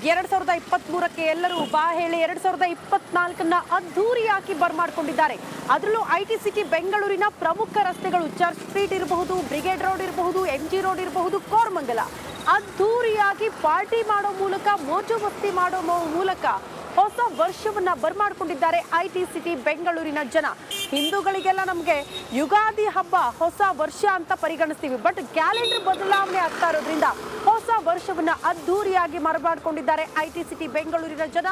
2023ಕ್ಕೆ ಎಲ್ಲರೂ ಬಾ ಹೇಳಿ 2024ನ್ನ ಅದ್ಧೂರಿಯಾಗಿ ಬರ್ಮಾಡ್ಕೊಂಡಿದ್ದಾರೆ. ಅದರಲ್ಲೂ ಐಟಿ ಸಿಟಿ ಬೆಂಗಳೂರಿನ ಪ್ರಮುಖ ರಸ್ತೆಗಳು ಚರ್ಚ್ ಸ್ಟ್ರೀಟ್ ಇರಬಹುದು, ಬ್ರಿಗೇಡ್ ರೋಡ್ ಇರಬಹುದು, ಎಂಜಿ ರೋಡ್ ಇರಬಹುದು, ಕೋರಮಂಗಲ ಅದ್ಧೂರಿಯಾಗಿ ಪಾರ್ಟಿ ಮಾಡೋ ಮೂಲಕ, ಮೋಜು ಮಸ್ತಿ ಮಾಡೋ ಮೂಲಕ ಹೊಸ ವರ್ಷವನ್ನ ಬರ್ಮಾಡ್ಕೊಂಡಿದ್ದಾರೆ ಐಟಿ ಸಿಟಿ ಬೆಂಗಳೂರಿನ ಜನ. ಹಿಂದೂಗಳಿಗೆಲ್ಲ ನಮಗೆ ಯುಗಾದಿ ಹಬ್ಬ ಹೊಸ ವರ್ಷ ಅಂತ ಪರಿಗಣಿಸ್ತೀವಿ, ಬಟ್ ಕ್ಯಾಲೆಂಡರ್ ಬದಲಾವಣೆ ಆಗ್ತಾ ಇರೋದ್ರಿಂದ ಹೊಸ ವರ್ಷವನ್ನ ಅದ್ಧೂರಿಯಾಗಿ ಬರ್ಮಾಡ್ಕೊಂಡಿದ್ದಾರೆ ಐಟಿ ಸಿಟಿ ಬೆಂಗಳೂರಿನ ಜನ.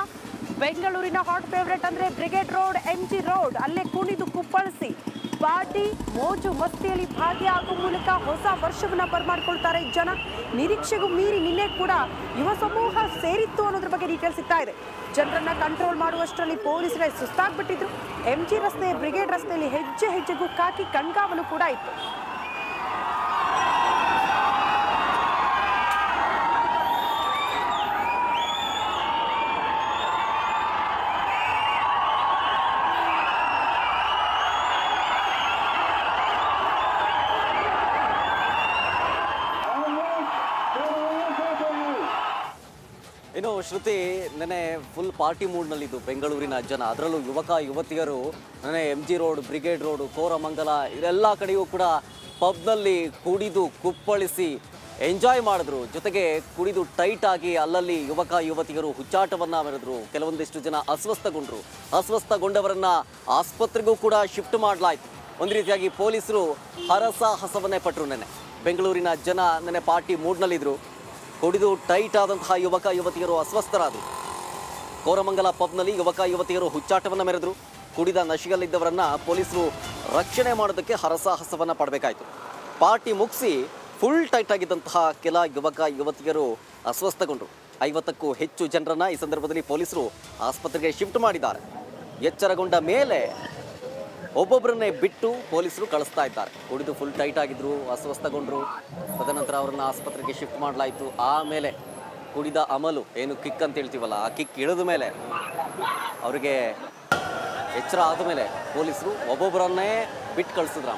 ಬೆಂಗಳೂರಿನ ಹಾಟ್ ಫೇವರೇಟ್ ಅಂದ್ರೆ ಬ್ರಿಗೇಡ್ ರೋಡ್, ಎಂಜಿ ರೋಡ್, ಅಲ್ಲೇ ಕುಣಿದು ಕುಪ್ಪಳಿಸಿ ಪಾರ್ಟಿ ಮೋಜು ಮಸ್ತಿಯಲ್ಲಿ ಭಾಗಿಯಾಗುವ ಮೂಲಕ ಹೊಸ ವರ್ಷವನ್ನ ಬರ್ಮಾಡ್ಕೊಳ್ತಾರೆ ಜನ. ನಿರೀಕ್ಷೆಗೂ ಮೀರಿ ನಿನ್ನೆ ಕೂಡ ಯುವ ಸಮೂಹ ಸೇರಿತ್ತು ಅನ್ನೋದ್ರ ಬಗ್ಗೆ ಡೀಟೇಲ್ಸ್ ಸಿಗ್ತಾ ಇದೆ. ಜನರನ್ನ ಕಂಟ್ರೋಲ್ ಮಾಡುವಷ್ಟರಲ್ಲಿ ಪೊಲೀಸರೇ ಸುಸ್ತಾಗ್ಬಿಟ್ಟಿದ್ರು. ಎಂಜಿ ರಸ್ತೆ, ಬ್ರಿಗೇಡ್ ರಸ್ತೆಯಲ್ಲಿ ಹೆಜ್ಜೆ ಹೆಜ್ಜೆಗೂ ಕಾಕಿ ಕಣ್ಗಾವಲು ಕೂಡ ಇತ್ತು. ಇನ್ನು ಶ್ರುತಿ, ನೆನೆ ಫುಲ್ ಪಾರ್ಟಿ ಮೂಡ್ನಲ್ಲಿದ್ದು ಬೆಂಗಳೂರಿನ ಜನ. ಅದರಲ್ಲೂ ಯುವಕ ಯುವತಿಯರು ನೆನೆ MG road, brigade road, Koramangala ಇದೆಲ್ಲ ಕಡೆಯೂ ಕೂಡ ಪಬ್ನಲ್ಲಿ ಕುಡಿದು ಕುಪ್ಪಳಿಸಿ ಎಂಜಾಯ್ ಮಾಡಿದ್ರು. ಜೊತೆಗೆ ಕುಡಿದು ಟೈಟ್ ಆಗಿ ಅಲ್ಲಲ್ಲಿ ಯುವಕ ಯುವತಿಯರು ಹುಚ್ಚಾಟವನ್ನು ಮೆರೆದ್ರು. ಕೆಲವೊಂದಿಷ್ಟು ಜನ ಅಸ್ವಸ್ಥಗೊಂಡವರನ್ನ ಆಸ್ಪತ್ರೆಗೂ ಕೂಡ ಶಿಫ್ಟ್ ಮಾಡಲಾಯಿತು. ಒಂದು ರೀತಿಯಾಗಿ ಪೊಲೀಸರು ಹರಸಾಹಸವನ್ನೇ ಪಟ್ಟರು. ನೆನೆ ಬೆಂಗಳೂರಿನ ಜನ ನೆನೆ ಪಾರ್ಟಿ ಮೂಡ್ನಲ್ಲಿದ್ದರು. ಕುಡಿದು ಟೈಟ್ ಆದಂತಹ ಯುವಕ ಯುವತಿಯರು ಅಸ್ವಸ್ಥರಾದರು. ಕೋರಮಂಗಲ ಪಬ್ನಲ್ಲಿ ಯುವಕ ಯುವತಿಯರು ಹುಚ್ಚಾಟವನ್ನು ಮೆರೆದರು. ಕುಡಿದ ನಶೆಯಲ್ಲಿದ್ದವರನ್ನ ಪೊಲೀಸರು ರಕ್ಷಣೆ ಮಾಡೋದಕ್ಕೆ ಹರಸಾಹಸವನ್ನು ಪಡಬೇಕಾಯಿತು. ಪಾರ್ಟಿ ಮುಗಿಸಿ ಫುಲ್ ಟೈಟ್ ಆಗಿದ್ದಂತಹ ಕೆಲ ಯುವಕ ಯುವತಿಯರು ಅಸ್ವಸ್ಥಗೊಂಡರು. 50ಕ್ಕೂ ಹೆಚ್ಚು ಜನರನ್ನ ಈ ಸಂದರ್ಭದಲ್ಲಿ ಪೊಲೀಸರು ಆಸ್ಪತ್ರೆಗೆ ಶಿಫ್ಟ್ ಮಾಡಿದ್ದಾರೆ. ಎಚ್ಚರಗೊಂಡ ಮೇಲೆ ಒಬ್ಬೊಬ್ಬರನ್ನೇ ಬಿಟ್ಟು ಪೊಲೀಸರು ಕಳಿಸ್ತಾ ಇದ್ದಾರೆ. ಕುಡಿದು ಫುಲ್ ಟೈಟ್ ಆಗಿದ್ರು, ಅಸ್ವಸ್ಥಗೊಂಡ್ರು. ತದನಂತರ ಅವರನ್ನ ಆಸ್ಪತ್ರೆಗೆ ಶಿಫ್ಟ್ ಮಾಡಲಾಯಿತು. ಆಮೇಲೆ ಕುಡಿದ ಅಮಲು, ಏನು ಕಿಕ್ ಅಂತ ಹೇಳ್ತೀವಲ್ಲ, ಆ ಕಿಕ್ ಇಳಿದ ಮೇಲೆ ಅವರಿಗೆ ಎಚ್ಚರ ಆದ ಮೇಲೆ ಪೊಲೀಸರು ಒಬ್ಬೊಬ್ಬರನ್ನೇ ಬಿಟ್ಟು ಕಳಿಸಿದ್ರು.